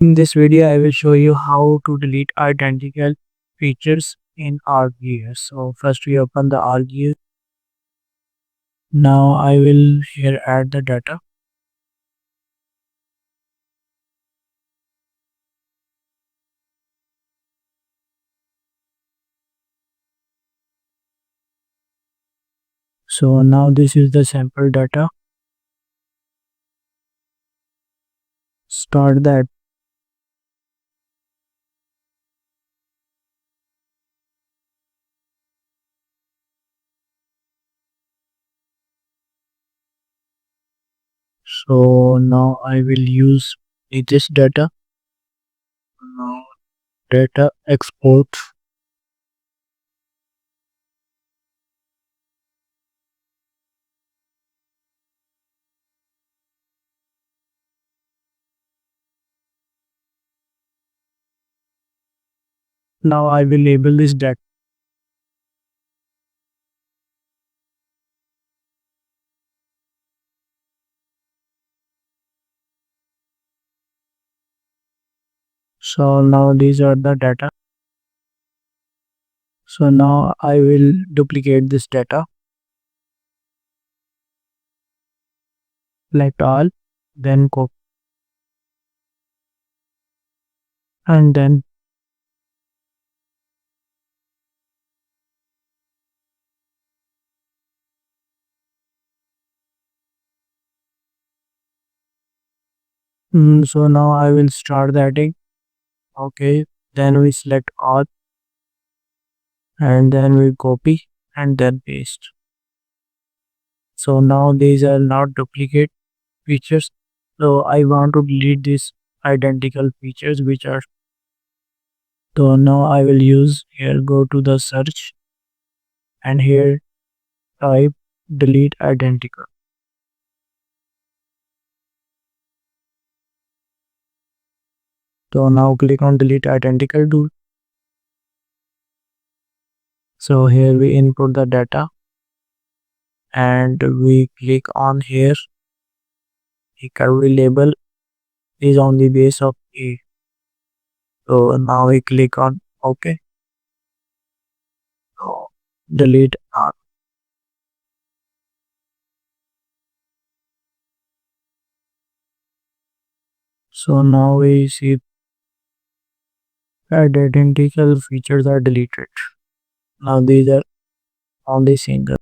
In this video, I will show you how to delete identical features in ArcGIS. So first we open the ArcGIS. Now I will here add the data. So now this is the sample data. Start that. So now I will use this data. Now data export. Now I will label this data. So now these are the data. So now I will duplicate this data. Select all, then copy, and then so now I will start the edit. Okay, then we select all and then we copy and then paste. So now these are not duplicate features. So I want to delete these identical features which are. So now I will use here, go to the search and here type delete identical. So now click on delete identical tool. So here we input the data and we click on here. The curly label is on the base of A. So now we click on OK. So delete R. So now we see identical features are deleted. Now these are only single.